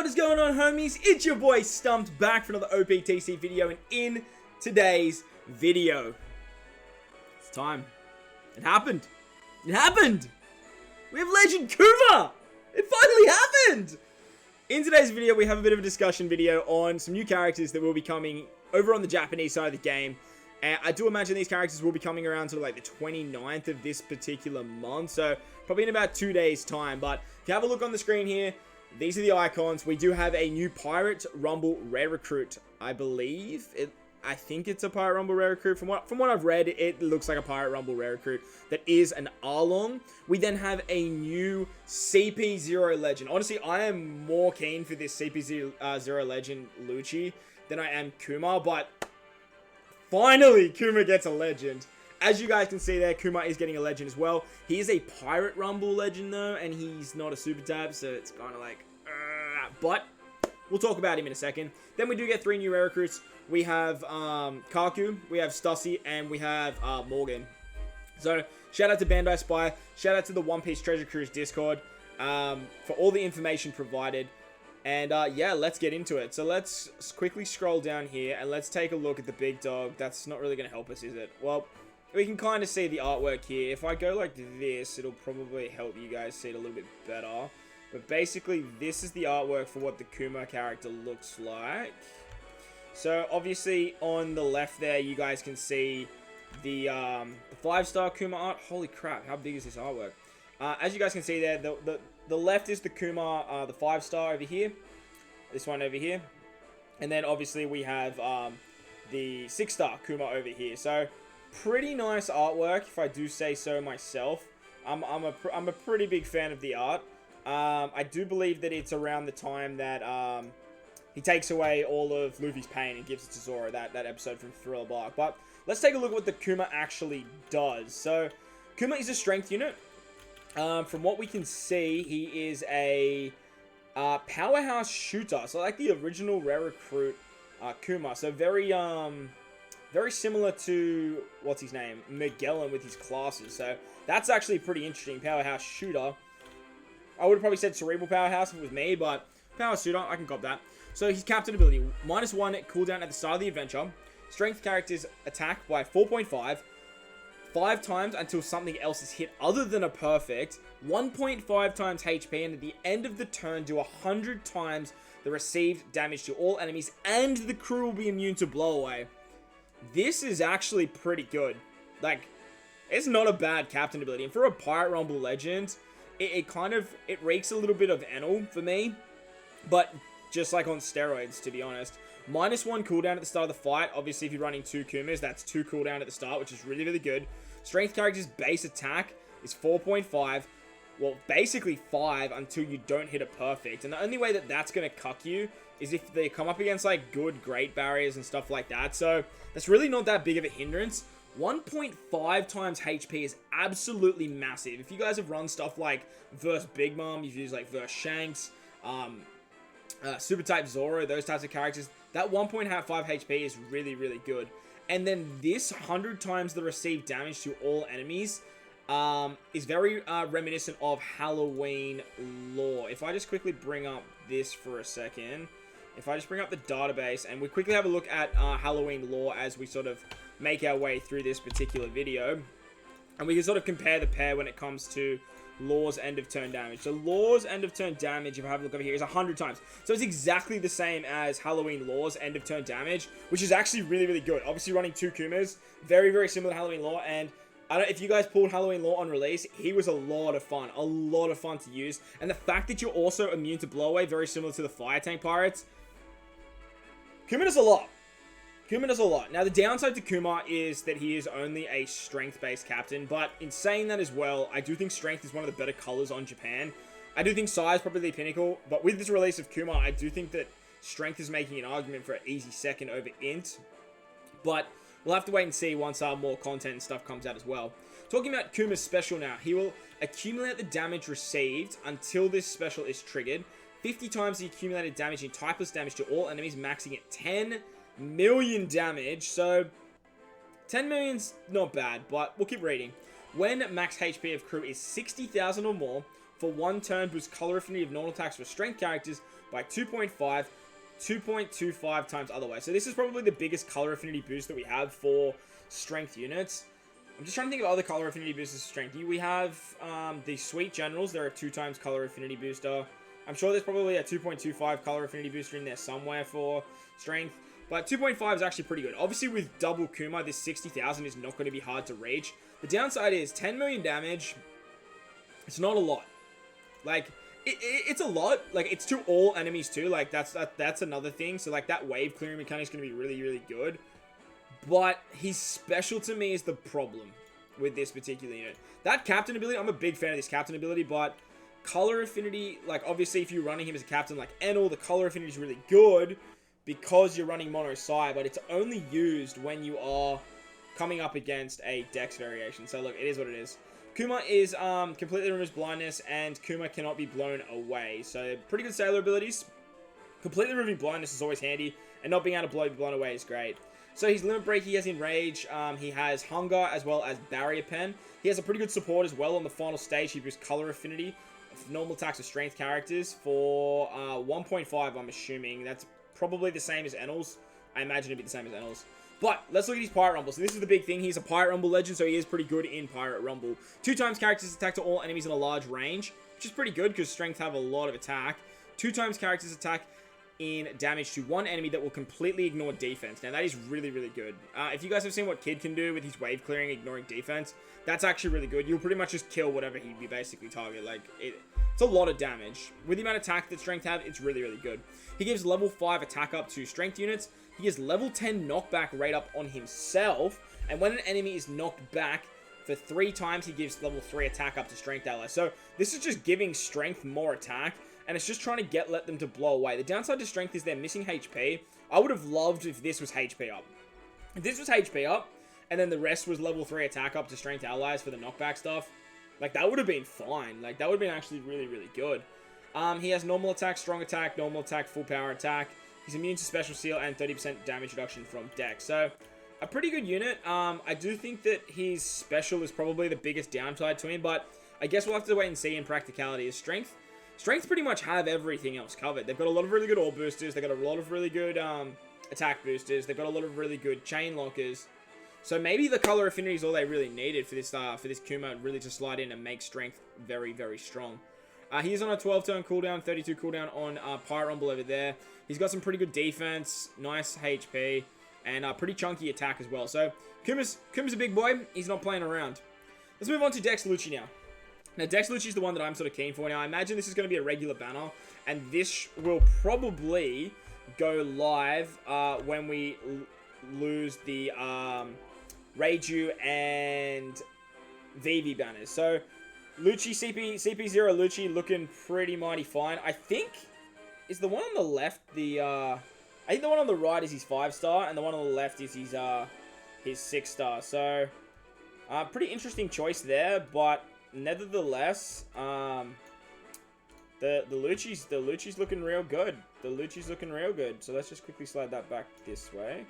is going on, homies? It's your boy Stumped back for another Optc video, and in today's video, it's time. It happened. It happened. We have Legend Kuma. It finally happened. In today's video, we have a bit of a discussion video on some new characters that will be coming over on the Japanese side of the game. And I do imagine these characters will be coming around sort of like the 29th of this particular month, so probably in about 2 days' time. But if you have a look on the screen here, these are the icons. We do have a new Pirate Rumble Rare Recruit, I believe. I think it's a Pirate Rumble Rare Recruit. From what I've read, it looks like a Pirate Rumble Rare Recruit that is an Arlong. We then have a new CP-0 Legend. Honestly, I am more keen for this CP-0 Legend Lucci than I am Kuma, but finally Kuma gets a Legend. As you guys can see there, Kuma is getting a Legend as well. He is a Pirate Rumble Legend though, and he's not a Super Tab, so it's kind of like, but we'll talk about him in a second. Then we do get 3 new Rare Recruits. We have Kaku, we have Stussy, and we have Morgan. So shout out to Bandai Spy, shout out to the One Piece Treasure Cruise Discord for all the information provided. And yeah, let's get into it. So let's quickly scroll down here and let's take a look at the big dog. That's not really going to help us, is it? Well, we can kind of see the artwork here. If I go like this, it'll probably help you guys see it a little bit better. But basically, this is the artwork for what the Kuma character looks like. So obviously, on the left there, you guys can see the 5-star Kuma art. Holy crap, how big is this artwork? As you guys can see there, the left is the Kuma, the 5-star over here. This one over here. And then obviously we have the 6-star Kuma over here. So pretty nice artwork, if I do say so myself. I'm a pretty big fan of the art. I do believe that it's around the time that he takes away all of Luffy's pain and gives it to Zoro, that episode from Thriller Bark. But let's take a look at what the Kuma actually does. So Kuma is a strength unit. From what we can see, he is a powerhouse shooter. So like the original Rare Recruit Kuma. So very similar to, what's his name, Magellan with his classes. So that's actually pretty interesting. Powerhouse shooter. I would have probably said cerebral powerhouse if it was me, but powerhouse shooter, I can cop that. So his captain ability, -1 cooldown at the start of the adventure. Strength characters attack by 4.5. 5 times until something else is hit other than a perfect. 1.5 times HP, and at the end of the turn, do 100 times the received damage to all enemies, and the crew will be immune to blowaway. This is actually pretty good. Like, it's not a bad captain ability. And for a Pirate Rumble Legend, it reeks a little bit of Enel for me, but just like on steroids, to be honest. -1 cooldown at the start of the fight. Obviously, if you're running 2 Kumas, that's 2 cooldown at the start, which is really, really good. Strength character's base attack is 4.5. Well, basically 5 until you don't hit a perfect. And the only way that that's going to cuck you is if they come up against, like, good, great barriers and stuff like that. So, that's really not that big of a hindrance. 1.5 times HP is absolutely massive. If you guys have run stuff like versus Big Mom, you've used, like, versus Shanks, Super Type Zoro, those types of characters, that 1.5 HP is really, really good. And then this 100 times the received damage to all enemies is very reminiscent of Halloween lore. If I just quickly bring up this for a second, if I just bring up the database and we quickly have a look at Halloween lore as we sort of make our way through this particular video, and we can sort of compare the pair when it comes to Lore's end of turn damage. So Lore's end of turn damage, if I have a look over here, is 100 times. So it's exactly the same as Halloween Lore's end of turn damage, which is actually really, really good. Obviously running 2 Kumas, very, very similar to Halloween Lore. And I don't know if you guys pulled Halloween Lore on release, he was a lot of fun to use. And the fact that you're also immune to blowaway, very similar to the Fire Tank Pirates, Kuma does a lot. Kuma does a lot. Now, the downside to Kuma is that he is only a strength-based captain, but in saying that as well, I do think strength is one of the better colors on Japan. I do think Sai is probably the pinnacle, but with this release of Kuma, I do think that strength is making an argument for an easy second over int, but we'll have to wait and see once more content and stuff comes out as well. Talking about Kuma's special now, he will accumulate the damage received until this special is triggered, 50 times the accumulated damage in typeless damage to all enemies, maxing at 10 million damage. So 10 million's not bad, but we'll keep reading. When max HP of crew is 60,000 or more, for 1 turn, boosts color affinity of normal attacks for strength characters by 2.5, 2.25 times otherwise. So this is probably the biggest color affinity boost that we have for strength units. I'm just trying to think of other color affinity boosters for strength. We have the Sweet Generals. They're a 2 times color affinity booster. I'm sure there's probably a 2.25 color affinity booster in there somewhere for strength. But 2.5 is actually pretty good. Obviously, with double Kuma, this 60,000 is not going to be hard to reach. The downside is 10 million damage. It's not a lot. Like, it's a lot. Like, it's to all enemies too. Like, that's another thing. So, like, that wave clearing mechanic is going to be really, really good. But his special to me is the problem with this particular unit. That captain ability, I'm a big fan of this captain ability, but color affinity, like, obviously, if you're running him as a captain like Enel, the color affinity is really good because you're running Mono Sai, but it's only used when you are coming up against a dex variation. So, look, it is what it is. Kuma is completely removes blindness, and Kuma cannot be blown away. So, pretty good sailor abilities. Completely removing blindness is always handy, and not being able to be blown away is great. So, his limit break, he has Enrage, he has Hunger, as well as Barrier Pen. He has a pretty good support as well on the final stage. He boosts color affinity of normal attacks of strength characters for 1.5, I'm assuming. That's probably the same as Enel's. I imagine it'd be the same as Enel's. But let's look at his Pirate Rumble. So this is the big thing. He's a Pirate Rumble legend, so he is pretty good in Pirate Rumble. 2 times characters attack to all enemies in a large range, which is pretty good because strength have a lot of attack. 2 times characters attack in damage to 1 enemy that will completely ignore defense. Now that is really, really good. If you guys have seen what Kid can do with his wave clearing, ignoring defense, that's actually really good. You'll pretty much just kill whatever he basically target. Like, it's a lot of damage. With the amount of attack that strength have, it's really, really good. He gives level 5 attack up to strength units. He has level 10 knockback rate up on himself. And when an enemy is knocked back for 3 times, he gives level 3 attack up to strength allies. So this is just giving strength more attack. And it's just trying to let them to blow away. The downside to strength is they're missing HP. I would have loved if this was HP up. If this was HP up, and then the rest was level 3 attack up to strength allies for the knockback stuff, like, that would have been fine. Like, that would have been actually really, really good. He has normal attack, normal attack, full power attack. He's immune to special seal and 30% damage reduction from dex. So, a pretty good unit. I do think that his special is probably the biggest downside to him, but I guess we'll have to wait and see in practicality. His strength pretty much have everything else covered. They've got a lot of really good orb boosters. They've got a lot of really good attack boosters. They've got a lot of really good chain lockers. So maybe the color affinity is all they really needed for this Kuma really to slide in and make strength very, very strong. He is on a 12-turn cooldown, 32 cooldown on Pirate Rumble over there. He's got some pretty good defense, nice HP, and pretty chunky attack as well. So Kuma's a big boy. He's not playing around. Let's move on to Dex Lucci now. Now, Dex Lucci is the one that I'm sort of keen for. Now, I imagine this is going to be a regular banner, and this will probably go live when we lose the Reiju and Vivi banners. So, Lucci, CP-0 Lucci looking pretty mighty fine. I think, is the one on the left I think the one on the right is his 5-star, and the one on the left is his 6-star. So, pretty interesting choice there, but nevertheless, the Lucci's looking real good. The Lucci's looking real good. So let's just quickly slide that back this way.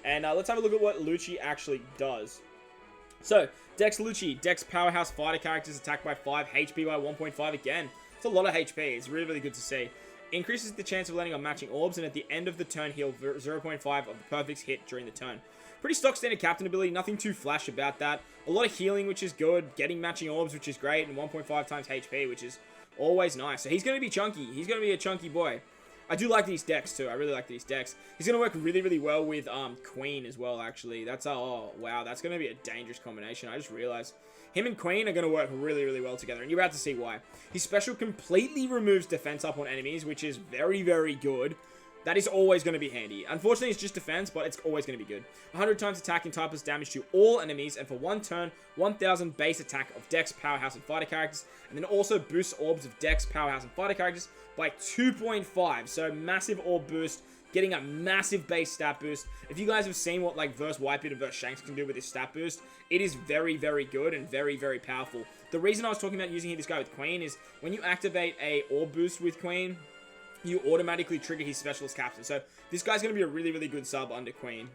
And let's have a look at what Lucci actually does. So, Dex Lucci, Dex Powerhouse Fighter characters attack by 5, HP by 1.5 again. It's a lot of HP. It's really, really good to see. Increases the chance of landing on matching orbs, and at the end of the turn, heal 0.5 of the perfect hit during the turn. Pretty stock standard captain ability, nothing too flash about that. A lot of healing, which is good. Getting matching orbs, which is great. And 1.5 times HP, which is always nice. So he's going to be chunky. He's going to be a chunky boy. I do like these decks too. I really like these decks. He's going to work really, really well with Queen as well, actually. That's, oh, wow. That's going to be a dangerous combination. I just realized. Him and Queen are going to work really, really well together. And you're about to see why. His special completely removes defense up on enemies, which is very, very good. That is always going to be handy. Unfortunately, it's just defense, but it's always going to be good. 100 times attack and typeless damage to all enemies, and for 1 turn, 1000 base attack of Dex, Powerhouse, and Fighter characters, and then also boosts orbs of Dex, Powerhouse, and Fighter characters by 2.5. So massive orb boost, getting a massive base stat boost. If you guys have seen what like verse Whitebeard and verse Shanks can do with this stat boost, it is very, very good and very, very powerful. The reason I was talking about using this guy with Queen is when you activate a orb boost with Queen, you automatically trigger his specialist captain. So this guy's going to be a really, really good sub under Queen.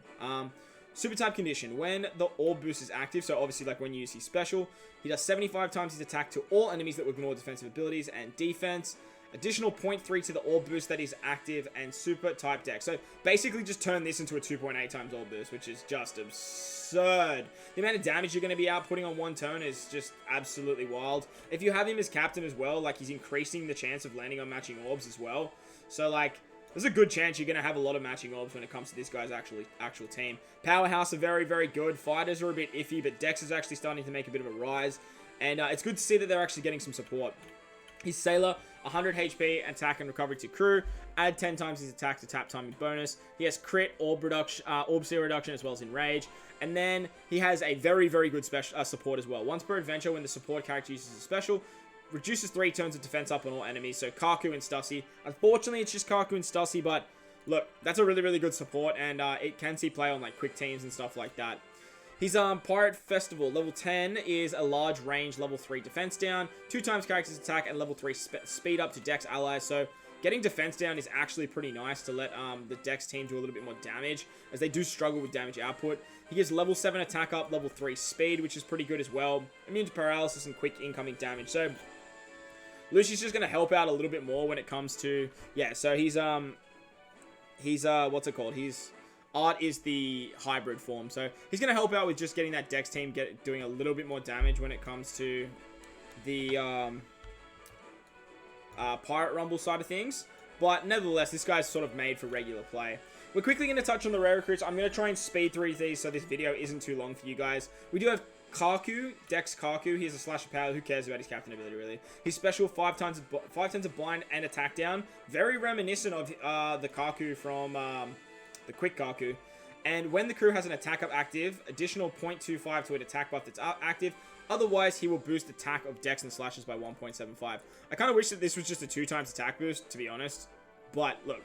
Super type condition. When the orb boost is active, so obviously like when you use his special, he does 75 times his attack to all enemies that ignore defensive abilities and defense. Additional 0.3 to the orb boost that is active, and super type deck. So basically just turn this into a 2.8 times orb boost, which is just absurd. The amount of damage you're going to be outputting on one turn is just absolutely wild. If you have him as captain as well, like he's increasing the chance of landing on matching orbs as well. So like, there's a good chance you're going to have a lot of matching orbs when it comes to this guy's actual team. Powerhouse are very, very good. Fighters are a bit iffy, but Dex is actually starting to make a bit of a rise. And it's good to see that they're actually getting some support. His Sailor, 100 HP, attack and recovery to crew. Add 10 times his attack to tap timing bonus. He has crit, orb reduction, orb seal reduction, as well as enrage. And then he has a very, very good special support as well. Once per adventure, when the support character uses a special, reduces 3 turns of defense up on all enemies. So Karku and Stussy. Unfortunately, it's just Karku and Stussy, but look, that's a really, really good support, and it can see play on like quick teams and stuff like that. His Pirate Festival, level 10, is a large range, level 3 defense down, 2 times character's attack, and level 3 speed up to Dex allies. So getting defense down is actually pretty nice to let the Dex team do a little bit more damage, as they do struggle with damage output. He gives level 7 attack up, level 3 speed, which is pretty good as well. Immune to paralysis and quick incoming damage. So Lucci's just going to help out a little bit more when it comes to, yeah, so he's what's it called? His art is the hybrid form, so he's going to help out with just getting that Dex team doing a little bit more damage when it comes to the Pirate Rumble side of things. But nevertheless, this guy's sort of made for regular play. We're quickly going to touch on the rare recruits. I'm going to try and speed through these so this video isn't too long for you guys. We do have Karku, Dex Karku. He has a slash of power. Who cares about his captain ability, really? His special, 5 times of blind and attack down. Very reminiscent of the Karku from the quick Karku. And when the crew has an attack up active, additional 0.25 to an attack buff that's active. Otherwise, he will boost attack of Dex and slashes by 1.75. I kind of wish that this was just a 2 times attack boost, to be honest. But look,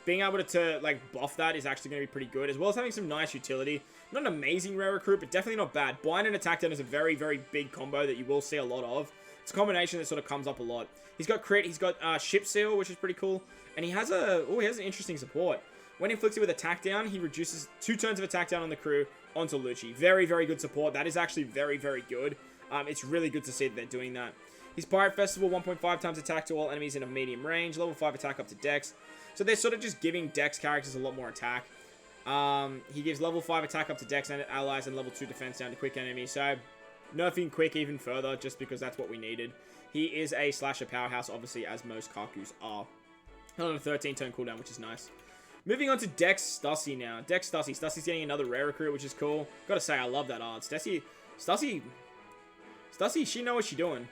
being able to like buff that is actually going to be pretty good, as well as having some nice utility. Not an amazing rare recruit, but definitely not bad. Blind and attack down is a very, very big combo that you will see a lot of. It's a combination that sort of comes up a lot. He's got crit, he's got ship seal, which is pretty cool, and he has an interesting support. When inflicted with attack down, he reduces 2 turns of attack down on the crew onto Lucci. Very, very good support. That is actually very, very good. It's really good to see that they're doing that. His Pirate Festival, 1.5 times attack to all enemies in a medium range. Level 5 attack up to Dex. So they're sort of just giving Dex characters a lot more attack. He gives level 5 attack up to Dex and allies, and level 2 defense down to quick enemies. So nerfing quick even further, just because that's what we needed. He is a slasher powerhouse, obviously, as most Karkus are. On a 13 turn cooldown, which is nice. Moving on to Dex Stussy now. Dex Stussy. Stussy's getting another rare recruit, which is cool. Gotta say, I love that art. Stussy, she know what she's doing.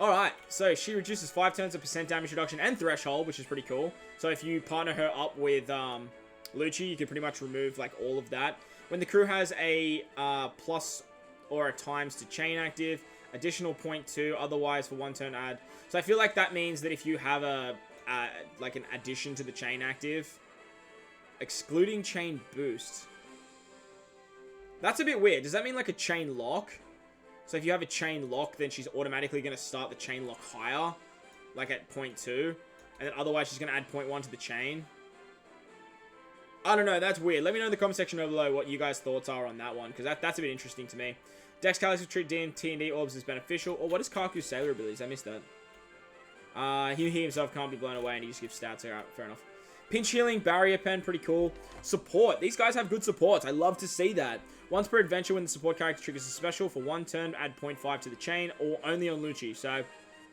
Alright, so she reduces 5 turns of percent damage reduction and threshold, which is pretty cool. So if you partner her up with Lucci, you can pretty much remove like all of that. When the crew has a plus or a times to chain active, additional 0.2, otherwise for 1 turn add. So I feel like that means that if you have like an addition to the chain active, excluding chain boost. That's a bit weird. Does that mean like a chain lock? So if you have a chain lock, then she's automatically going to start the chain lock higher, like at 0.2. And then otherwise she's going to add 0.1 to the chain. I don't know. That's weird. Let me know in the comment section below what you guys' thoughts are on that one, because that's a bit interesting to me. Dex Calix will treat T&D orbs as beneficial. Or what is Karku's Sailor abilities? I missed that. He himself can't be blown away, and he just gives stats. Alright, fair enough. Pinch healing, barrier pen, pretty cool. Support. These guys have good supports. I love to see that. Once per adventure, when the support character triggers a special for 1 turn, add 0.5 to the chain, or only on Lucci. So,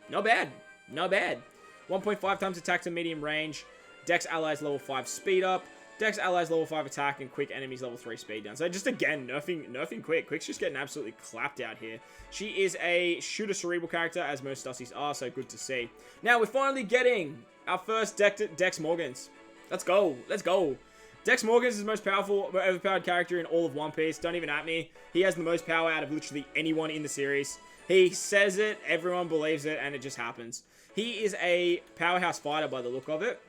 not bad. Not bad. 1.5 times attack to medium range. Dex allies level 5 speed up. Dex allies level 5 attack, and quick enemies level 3 speed down. So just again, nerfing quick. Quick's just getting absolutely clapped out here. She is a shooter cerebral character, as most Stussies are, so good to see. Now, we're finally getting our first Dex Morgans. Let's go. Let's go. Dex Morgans is the most powerful, overpowered character in all of One Piece. Don't even at me. He has the most power out of literally anyone in the series. He says it, everyone believes it, and it just happens. He is a powerhouse fighter by the look of it.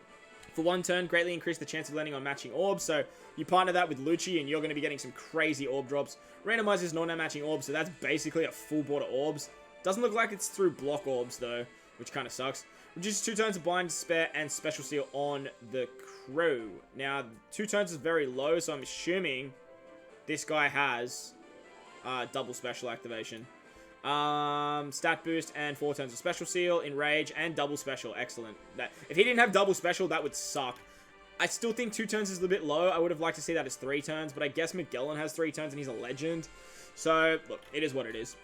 For 1 turn, greatly increase the chance of landing on matching orbs. So you partner that with Lucci, and you're going to be getting some crazy orb drops. Randomizes non-matching orbs, so that's basically a full board of orbs. Doesn't look like it's through block orbs, though, which kind of sucks. Reduces 2 turns of blind, spare, and special seal on the crew. Now, 2 turns is very low, so I'm assuming this guy has double special activation. Stat boost and 4 turns of special seal, enrage, and double special. Excellent. If he didn't have double special, that would suck. I still think 2 turns is a bit low. I would have liked to see that as 3 turns, but I guess Magellan has 3 turns and he's a legend. So, look, it is what it is.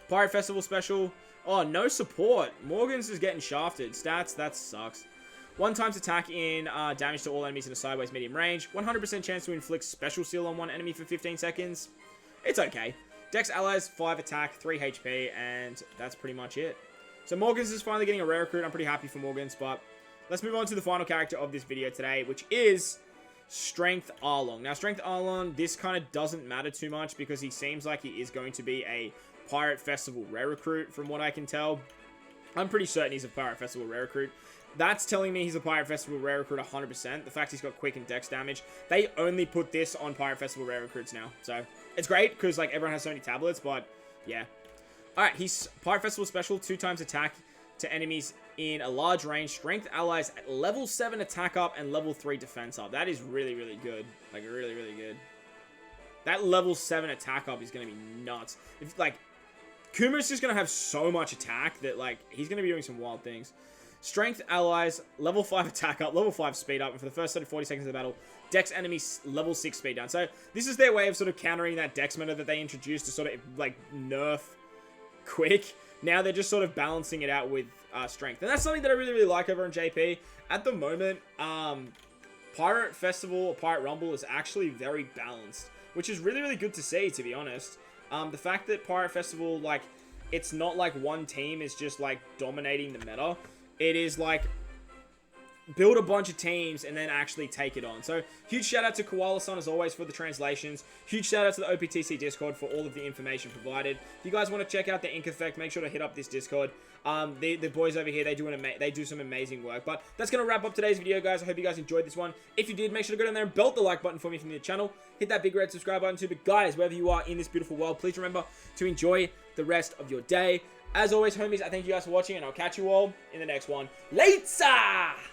Pirate Festival special. Oh, no support. Morgan's is getting shafted. Stats, that sucks. 1 times attack in damage to all enemies in a sideways medium range. 100% chance to inflict special seal on one enemy for 15 seconds. It's okay. Dex allies, 5 attack, 3 HP, and that's pretty much it. So Morgan's is finally getting a rare recruit. I'm pretty happy for Morgan's, but let's move on to the final character of this video today, which is Strength Arlong. Now, Strength Arlong, this kind of doesn't matter too much because he seems like he is going to be a Pirate Festival rare recruit from what I can tell. I'm pretty certain he's a Pirate Festival rare recruit. That's telling me he's a Pirate Festival rare recruit 100%. The fact he's got quick and dex damage. They only put this on Pirate Festival rare recruits now. So, it's great because, like, everyone has so many tablets, but, yeah. Alright, he's Pirate Festival special, 2 times attack to enemies in a large range. Strength allies at level 7 attack up and level 3 defense up. That is really, really good. Like, really, really good. That level 7 attack up is going to be nuts. If, like, Kuma's just going to have so much attack that, like, he's going to be doing some wild things. Strength allies, level 5 attack up, level 5 speed up, and for the first 40 seconds of the battle, Dex enemies level 6 speed down. So this is their way of sort of countering that Dex meta that they introduced to sort of like nerf quick. Now they're just sort of balancing it out with strength. And that's something that I really, really like over on JP. At the moment, Pirate Festival or Pirate Rumble is actually very balanced, which is really, really good to see, to be honest. The fact that Pirate Festival, like, it's not like one team is just like dominating the meta. It is like build a bunch of teams and then actually take it on. So huge shout out to Koala-san as always for the translations. Huge shout out to the OPTC Discord for all of the information provided. If you guys want to check out the Ink Effect, make sure to hit up this Discord. The boys over here, they do some amazing work. But that's going to wrap up today's video, guys. I hope you guys enjoyed this one. If you did, make sure to go down there and belt the like button for me from the channel. Hit that big red subscribe button too. But guys, wherever you are in this beautiful world, please remember to enjoy the rest of your day. As always, homies, I thank you guys for watching, and I'll catch you all in the next one. Later!